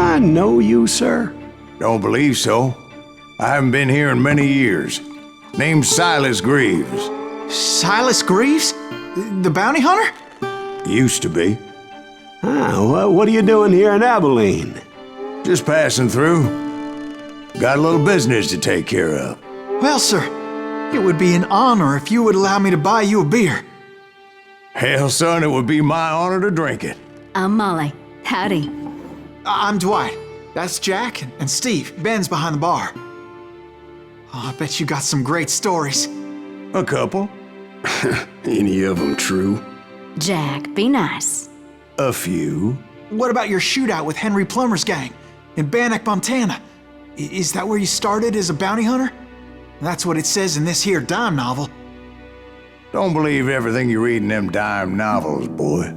I know you, sir? Don't believe so. I haven't been here in many years. Name's Silas Greaves. Silas Greaves? The bounty hunter? Used to be. Well, what are you doing here in Abilene? Just passing through. Got a little business to take care of. Well, sir, it would be an honor if you would allow me to buy you a beer. Hell, son, it would be my honor to drink it. I'm Molly. Howdy. I'm Dwight. That's Jack and Steve. Ben's behind the bar. Oh, I bet you got some great stories. A couple. Any of them true? Jack, be nice. A few. What about your shootout with Henry Plummer's gang in Bannock, Montana? Is that where you started as a bounty hunter? That's what it says in this here dime novel. Don't believe everything you read in them dime novels, boy.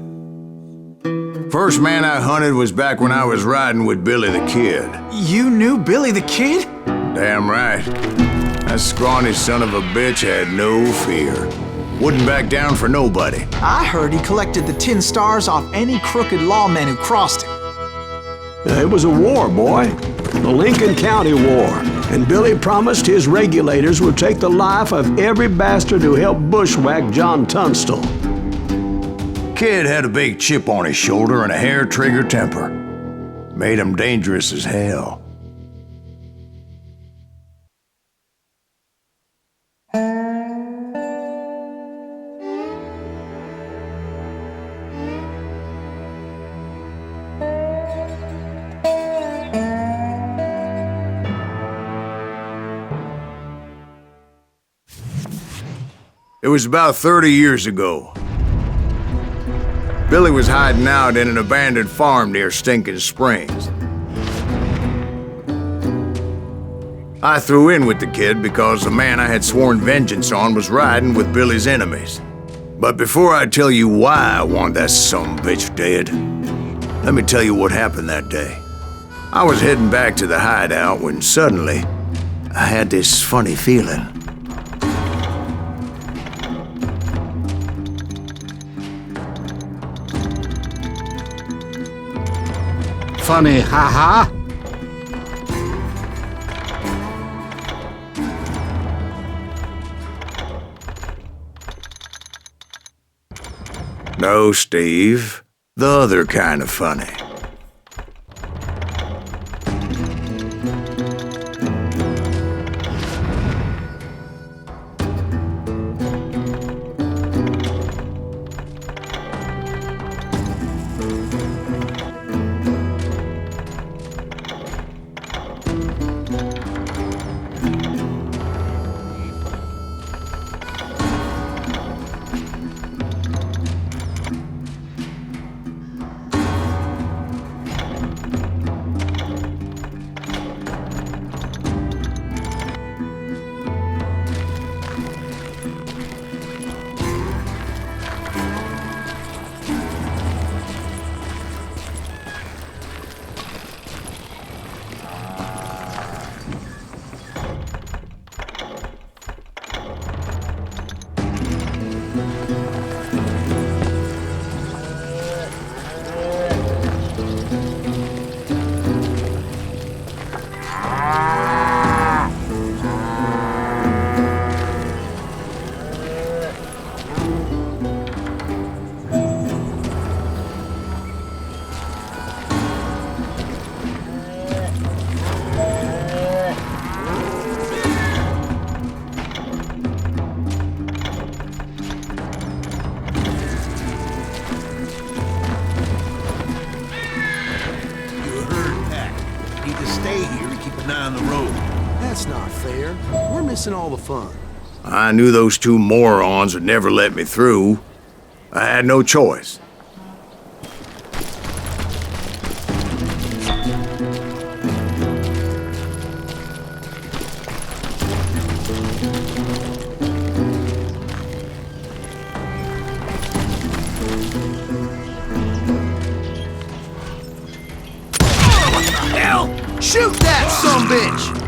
First man I hunted was back when I was riding with Billy the Kid. You knew Billy the Kid? Damn right. That scrawny son of a bitch had no fear. Wouldn't back down for nobody. I heard he collected the 10 stars off any crooked lawmen who crossed him. It was a war, boy. The Lincoln County War. And Billy promised his regulators would take the life of every bastard who helped bushwhack John Tunstall. Kid had a big chip on his shoulder and a hair-trigger temper. Made him dangerous as hell. It was about 30 years ago. Billy was hiding out in an abandoned farm near Stinking Springs. I threw in with the kid because the man I had sworn vengeance on was riding with Billy's enemies. But before I tell you why I want that sumbitch dead, let me tell you what happened that day. I was heading back to the hideout when suddenly I had this funny feeling. Funny, haha. No, Steve. The other kind of funny. That's not fair. We're missing all the fun. I knew those two morons would never let me through. I had no choice. Hell! Shoot that sumbitch!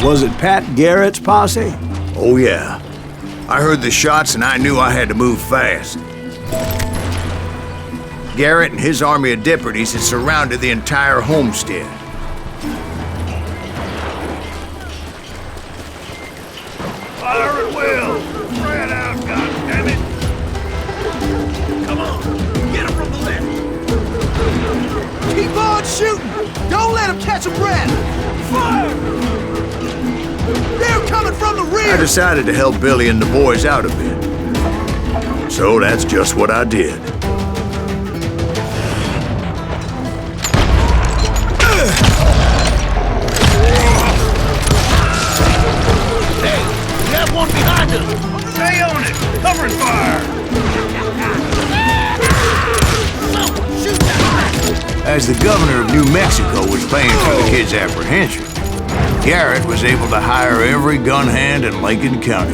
Was it Pat Garrett's posse? Oh yeah. I heard the shots and I knew I had to move fast. Garrett and his army of deputies had surrounded the entire homestead. Fire at will! Spread out, goddammit! Come on, get him from the left! Keep on shooting! Don't let them catch a breath! Fire! They're coming from the I rear! decided to help Billy and the boys out a bit. So that's just what I did. We have one behind us! Stay on it! Covering fire! Shoot that! As the governor of New Mexico was paying for the kid's apprehension, Garrett was able to hire every gun hand in Lincoln County.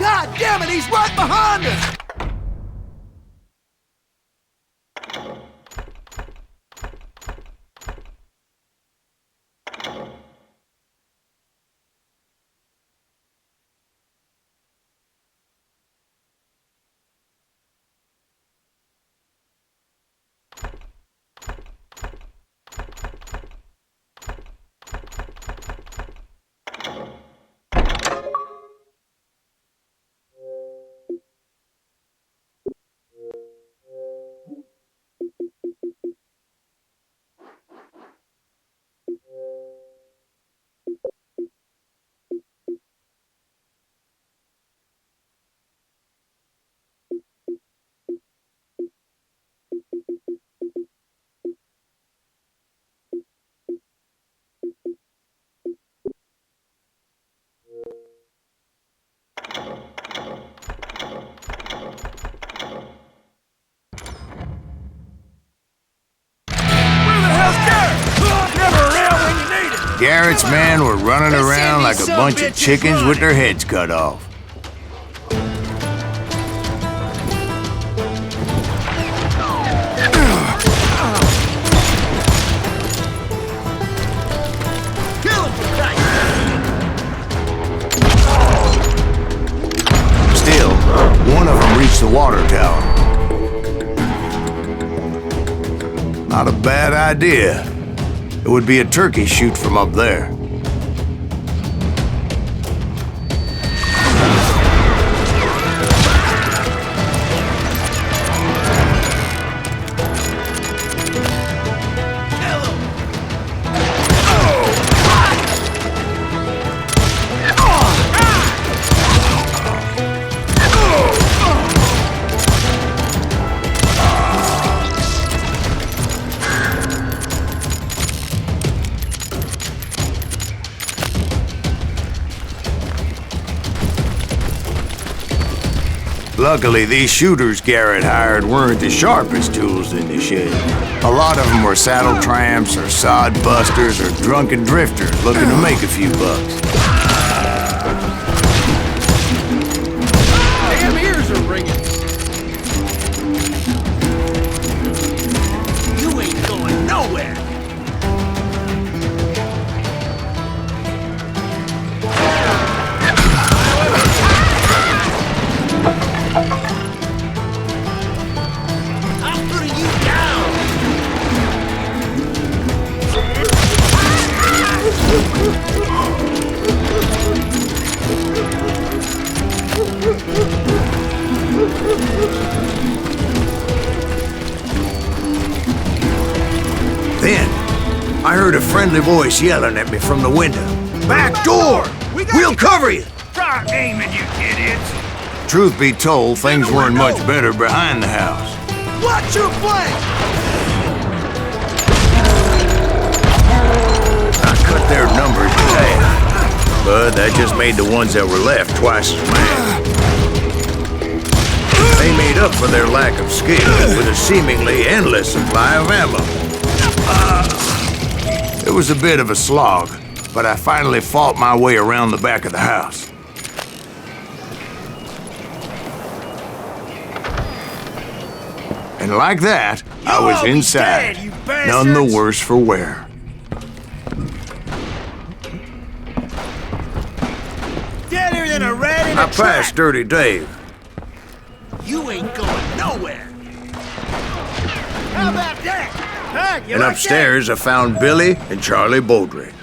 God damn it, he's right behind us! Garrett's men were running around like a bunch of chickens with their heads cut off. Still, one of them reached the water tower. Not a bad idea. It would be a turkey shoot from up there. Luckily, these shooters Garrett hired weren't the sharpest tools in the shed. A lot of them were saddle tramps or sod busters or drunken drifters looking to make a few bucks. Damn ears are ringing! You ain't going nowhere! I'm putting you down! heard a friendly voice yelling at me from the window. Back door! We'll cover you! Start aiming, you idiots! Truth be told, things weren't much better behind the house. Watch your flank! I cut their numbers in half, but that just made the ones that were left twice as mad. They made up for their lack of skill with a seemingly endless supply of ammo. It was a bit of a slog, but I finally fought my way around the back of the house. And like that, I was inside, none the worse for wear. Deader than a rat in a I passed Dirty Dave. You ain't going nowhere. How about that? Huh? You And like upstairs, I found Billy and Charlie Bowdre.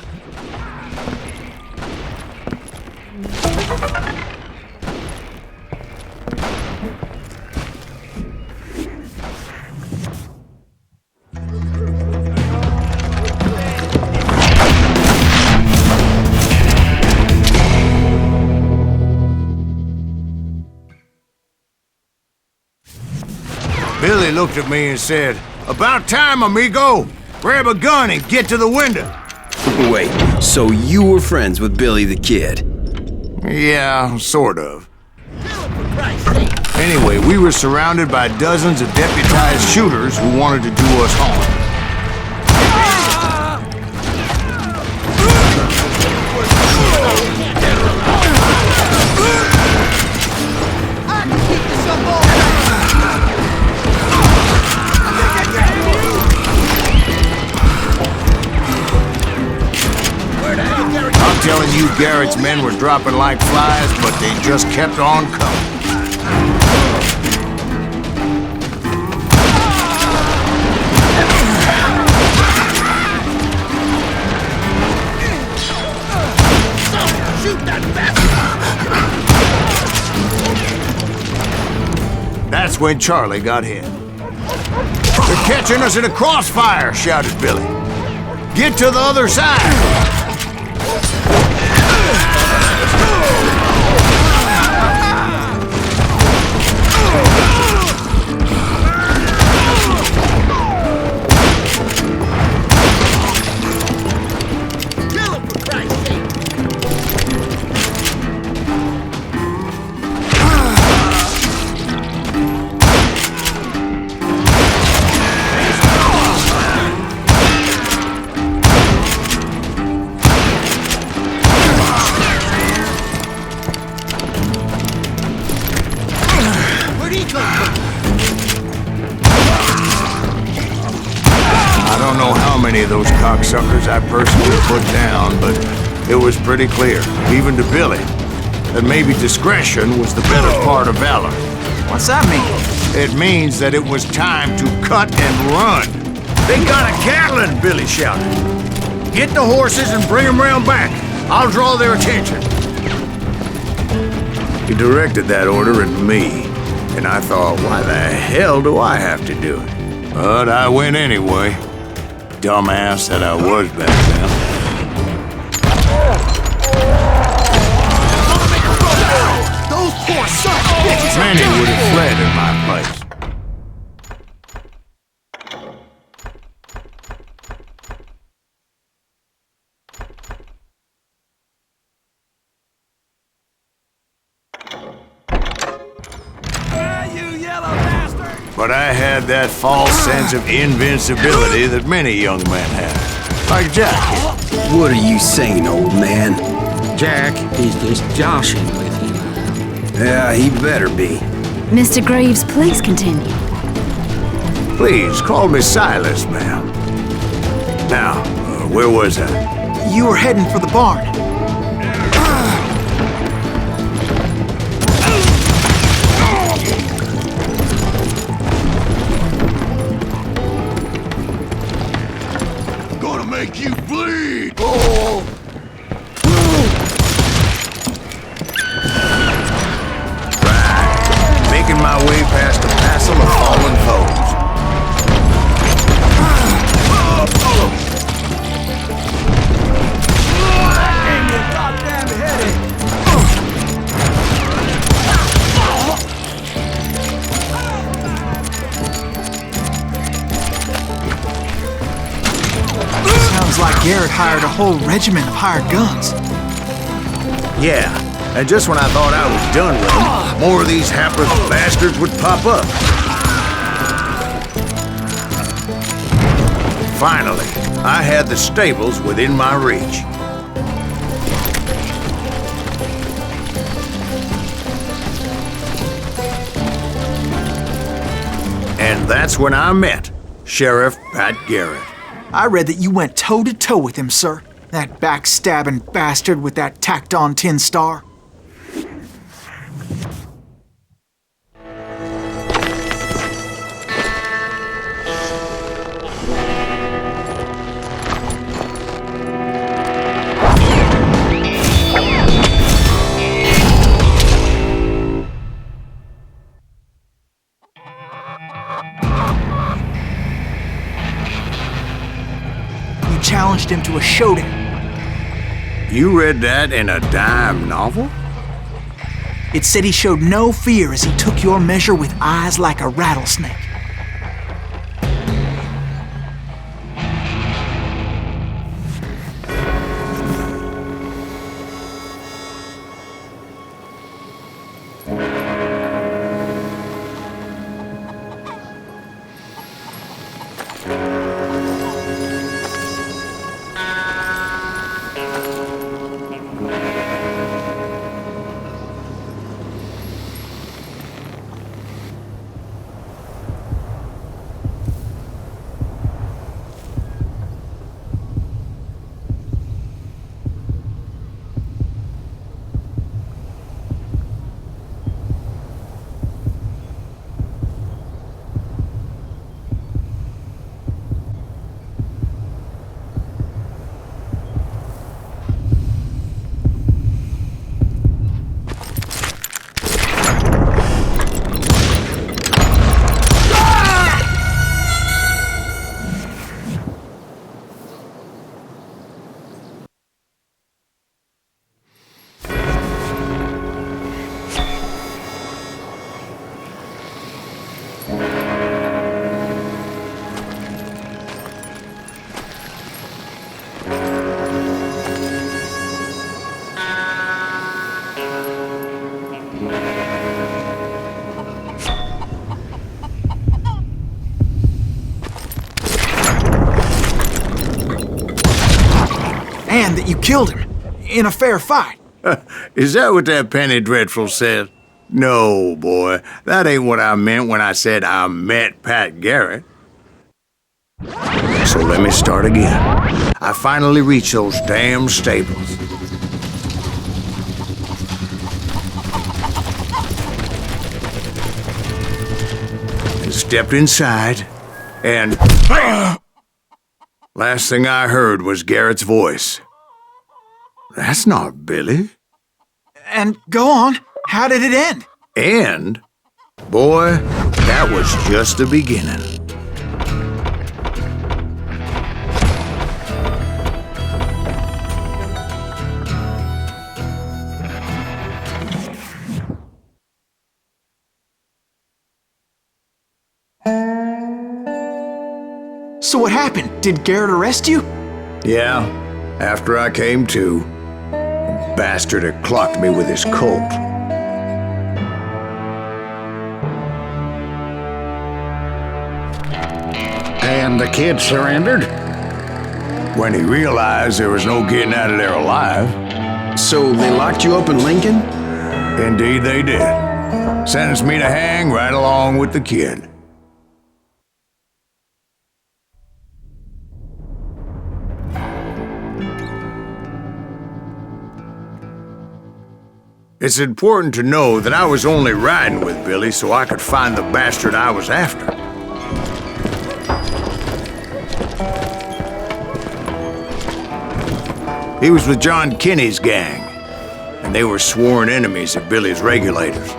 Billy looked at me and said, "About time, amigo! Grab a gun and get to the window!" Wait, so you were friends with Billy the Kid? Yeah, sort of. Anyway, we were surrounded by dozens of deputized shooters who wanted to do us harm. I'm telling you, Garrett's men were dropping like flies, but they just kept on coming. That's when Charlie got hit. "They're catching us in a crossfire," shouted Billy. "Get to the other side!" I don't know how many of those cocksuckers I personally put down, but it was pretty clear, even to Billy, that maybe discretion was the better part of valor. What's that mean? It means that it was time to cut and run. "They got a Gatling!" Billy shouted. "Get the horses and bring them round back. I'll draw their attention." He directed that order at me, and I thought, why the hell do I have to do it? But I went anyway. Dumbass that I was back then. Those poor sons of bitches! Many would have fled in my place. But I had that false sense of invincibility that many young men have. Like Jack. What are you saying, old man? Jack, he's just joshing with you. Yeah, he better be. Mr. Graves, please continue. Please, call me Silas, ma'am. Now, where was I? You were heading for the barn. Gonna make you bleed! Oh! Right. Making my way past a passel of fallen foes. Garrett hired a whole regiment of hired guns. Yeah, and just when I thought I was done with them, more of these hapless bastards would pop up. Finally, I had the stables within my reach. And that's when I met Sheriff Pat Garrett. I read that you went toe-to-toe with him, sir. That backstabbing bastard with that tacked-on tin star. Challenged him to a showdown. You read that in a dime novel? It said he showed no fear as he took your measure with eyes like a rattlesnake. And that you killed him in a fair fight. Is that what that Penny Dreadful said? No, boy. That ain't what I meant when I said I met Pat Garrett. So let me start again. I finally reached those damn stables. And stepped inside, and last thing I heard was Garrett's voice. That's not Billy. And go on, how did it end? And, boy, that was just the beginning. So what happened? Did Garrett arrest you? Yeah, after I came to, the bastard had clocked me with his Colt. And the kid surrendered? When he realized there was no getting out of there alive. So they locked you up in Lincoln? Indeed they did. Sentenced me to hang right along with the kid. It's important to know that I was only riding with Billy so I could find the bastard I was after. He was with John Kinney's gang, and they were sworn enemies of Billy's regulators.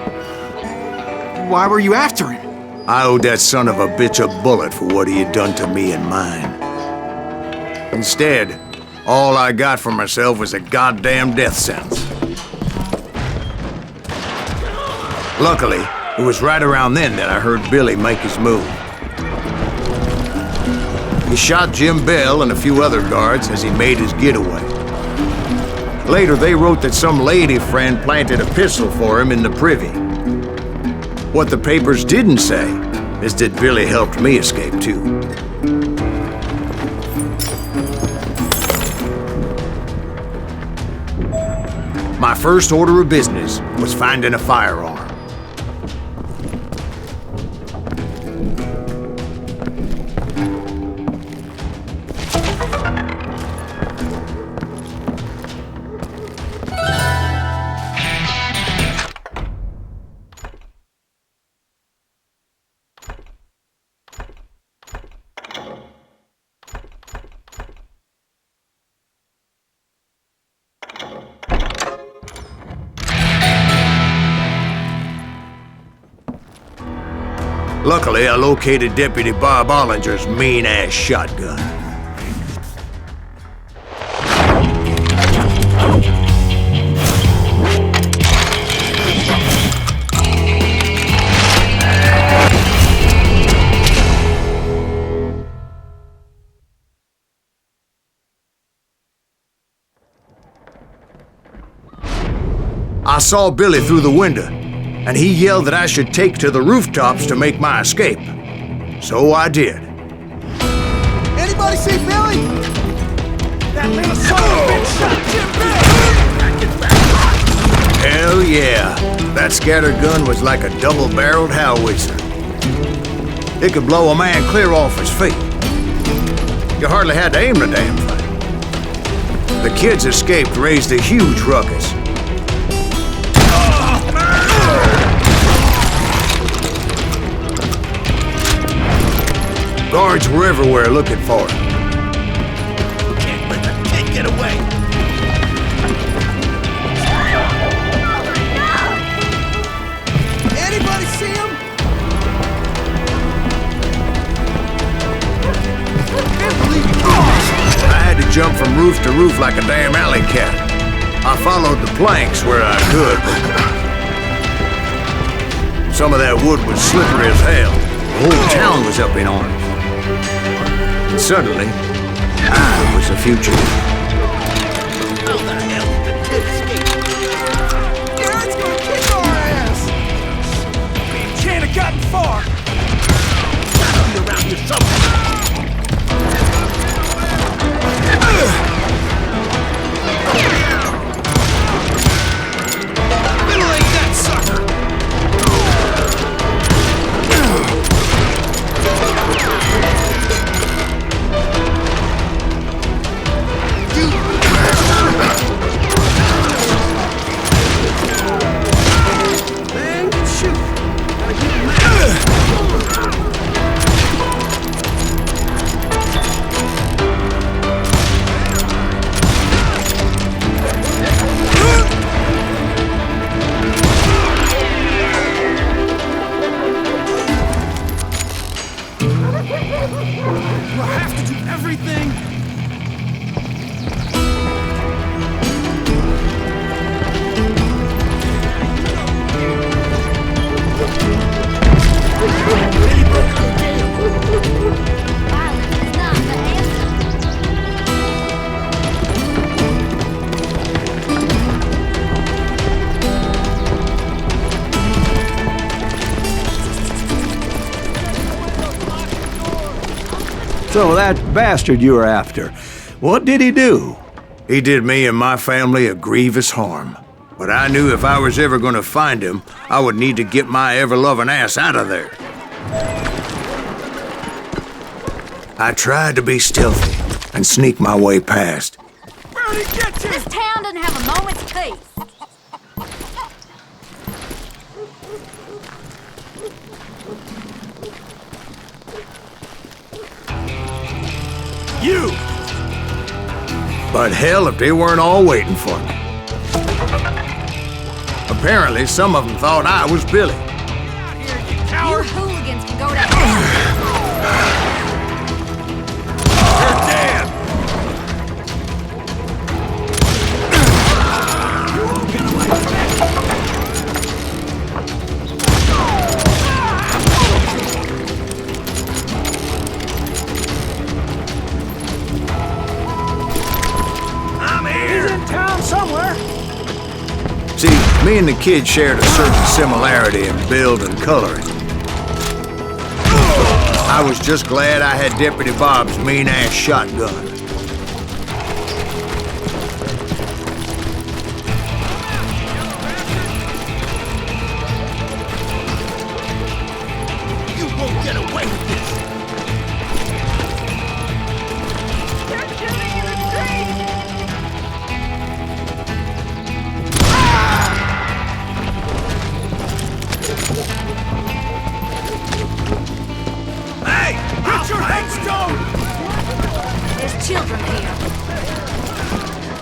Why were you after him? I owed that son of a bitch a bullet for what he had done to me and mine. Instead, all I got for myself was a goddamn death sentence. Luckily, it was right around then that I heard Billy make his move. He shot Jim Bell and a few other guards as he made his getaway. Later, they wrote that some lady friend planted a pistol for him in the privy. What the papers didn't say is that Billy helped me escape too. My first order of business was finding a firearm. Luckily, I located Deputy Bob Ollinger's mean-ass shotgun. I saw Billy through the window, and he yelled that I should take to the rooftops to make my escape. So I did. Anybody see Billy? That little son of a bitch shot Jim Bell! Hell yeah. That scattered gun was like a double-barreled howitzer. It could blow a man clear off his feet. You hardly had to aim the damn thing. The kids escaped, raised a huge ruckus. Guards were everywhere looking for him. Can't let that kid get away! Anybody see him? I had to jump from roof to roof like a damn alley cat. I followed the planks where I could, but some of that wood was slippery as hell. The whole town was up in arms. And suddenly, I was a fugitive. How the hell did the kid escape? Garrett's gonna kick our ass! We can't have gotten far! Gotta be around here somewhere! Middle-aged that sucker! Man, shoot! Gotta keep him out. Do I have to do everything? So that bastard you were after, what did he do? He did me and my family a grievous harm. But I knew if I was ever gonna find him, I would need to get my ever-loving ass out of there. I tried to be stealthy and sneak my way past. Where'd he get you? This town doesn't have a moment's peace. You! But hell if they weren't all waiting for me. Apparently, some of them thought I was Billy. Out here, you You coward! hooligans can go to hell. You're dead! Me and the kid shared a certain similarity in build and coloring. I was just glad I had Deputy Bob's mean-ass shotgun. You won't get away with this! They're shooting in the street! Hey! Get your headstone! There's children here.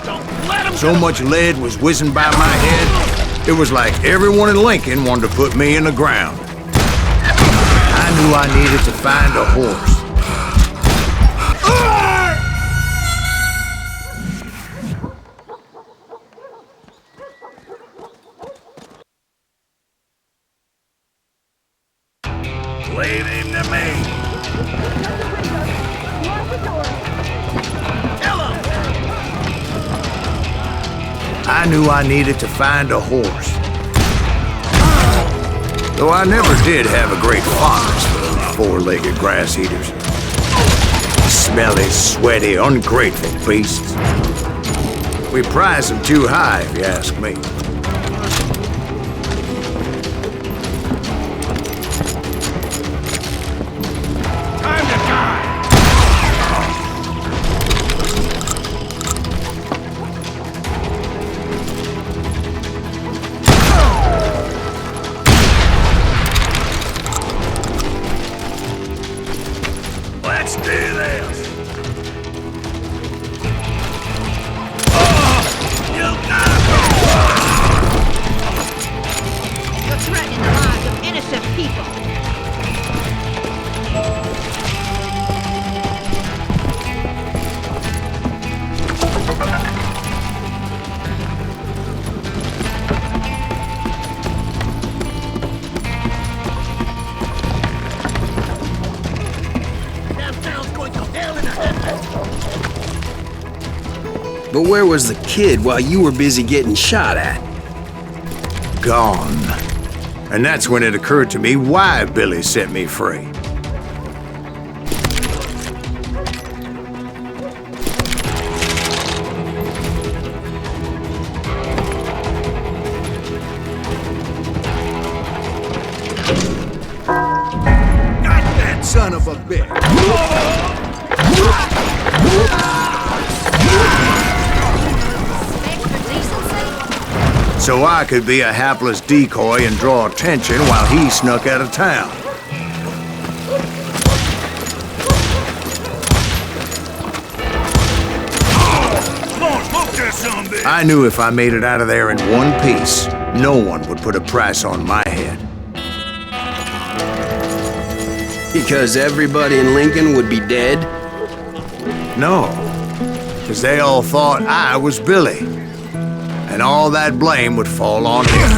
Don't let him So much lead was whizzing by my head, it was like everyone in Lincoln wanted to put me in the ground. I knew I needed to find a horse. Leave him to me! Kill him! I knew I needed to find a horse. Though I never did have a great fondness for those four-legged grass eaters. Smelly, sweaty, ungrateful beasts. We prize them too high, if you ask me. Time to die! Let's do this! You gotta You're threatening the lives of innocent people. Damn town's going to hell in a handbasket! But where was the kid while you were busy getting shot at? Gone. And that's when it occurred to me why Billy set me free. Got that son of a bitch! Extra decency? So I could be a hapless decoy and draw attention while he snuck out of town. Come on, smoke that son of a bitch! I knew if I made it out of there in one piece, no one would put a price on my head. Because everybody in Lincoln would be dead? No, because they all thought I was Billy, and all that blame would fall on him.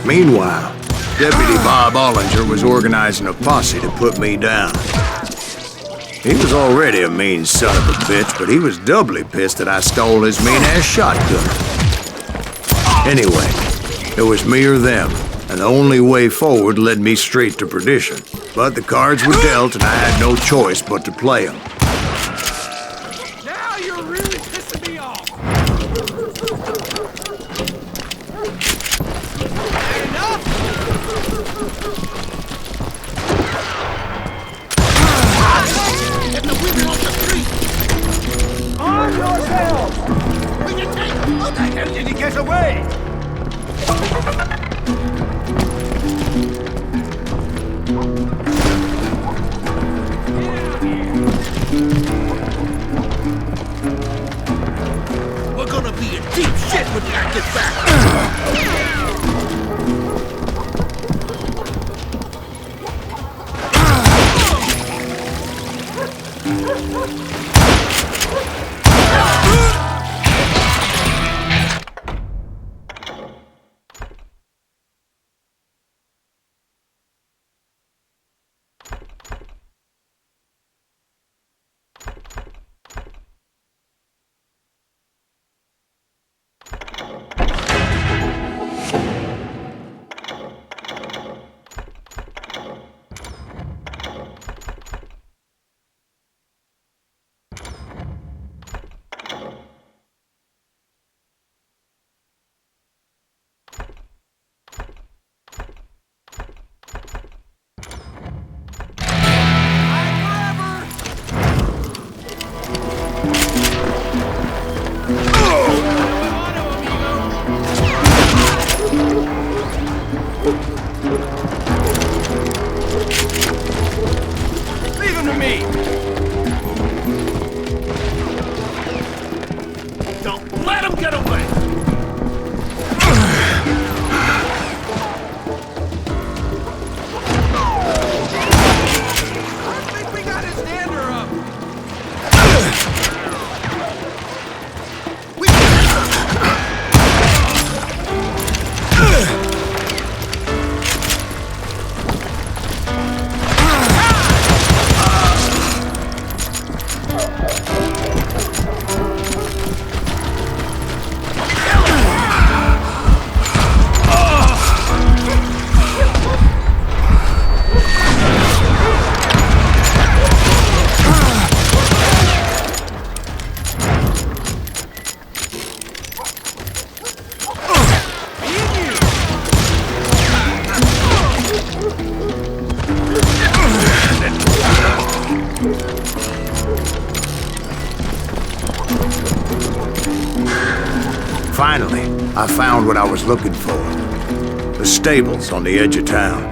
Meanwhile, Deputy Bob Ollinger was organizing a posse to put me down. He was already a mean son of a bitch, but he was doubly pissed that I stole his mean-ass shotgun. Anyway, it was me or them, and the only way forward led me straight to perdition. But the cards were dealt, and I had no choice but to play them. Now you're really pissing me off! Get the women off the street! Arm yourselves! We can take him! How the hell did he get away? We're gonna be in deep shit when Jack gets back! I found what I was looking for. The stables on the edge of town.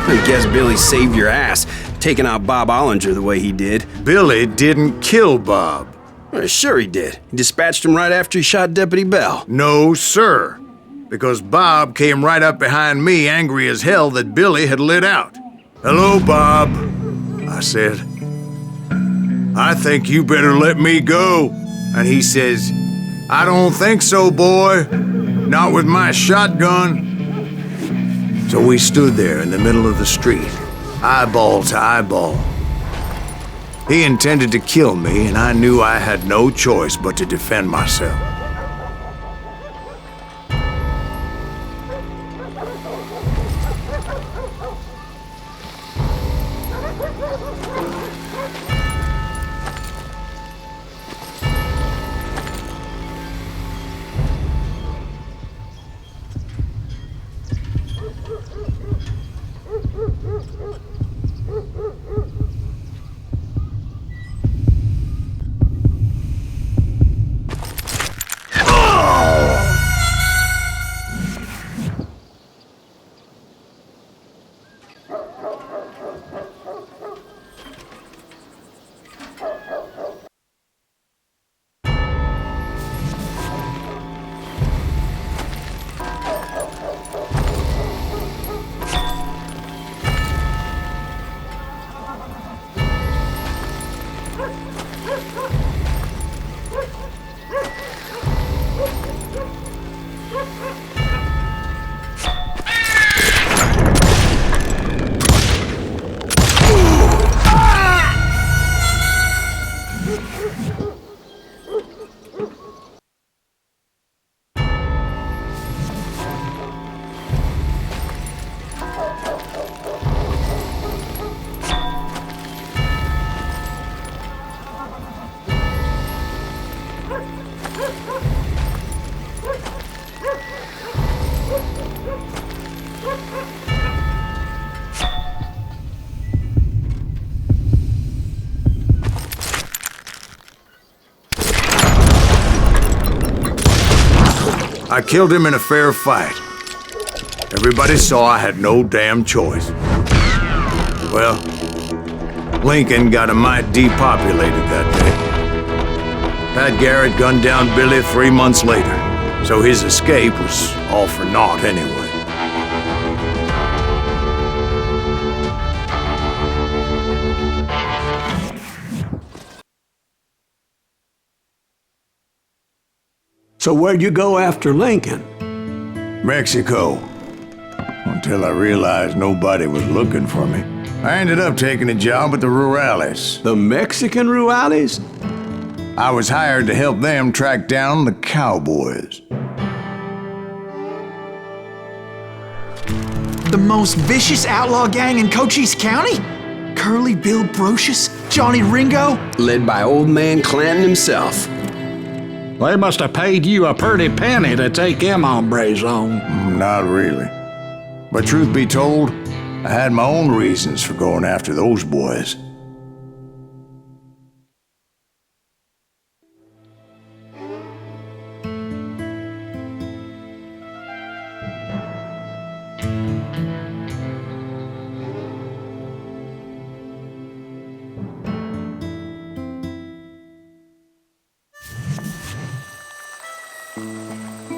I guess Billy saved your ass, taking out Bob Ollinger the way he did. Billy didn't kill Bob. Well, sure he did. He dispatched him right after he shot Deputy Bell. No, sir. Because Bob came right up behind me, angry as hell that Billy had lit out. "Hello, Bob," I said. "I think you better let me go." And he says, "I don't think so, boy. Not with my shotgun." So we stood there in the middle of the street, eyeball to eyeball. He intended to kill me, and I knew I had no choice but to defend myself. I killed him in a fair fight. Everybody saw I had no damn choice. Well, Lincoln got a mite depopulated that day. Pat Garrett gunned down Billy 3 months later, so his escape was all for naught anyway. So where'd you go after Lincoln? Mexico. Until I realized nobody was looking for me. I ended up taking a job at the Rurales. The Mexican Rurales? I was hired to help them track down the cowboys. The most vicious outlaw gang in Cochise County? Curly Bill Brocious? Johnny Ringo? Led by old man Clanton himself. They must have paid you a pretty penny to take them hombres on. Not really. But truth be told, I had my own reasons for going after those boys.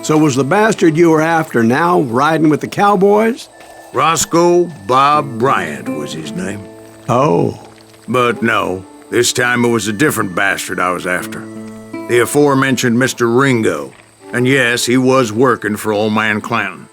So was the bastard you were after now riding with the cowboys? Roscoe Bob Bryant was his name. Oh. But no, this time it was a different bastard I was after. The aforementioned Mr. Ringo. And yes, he was working for old man Clanton.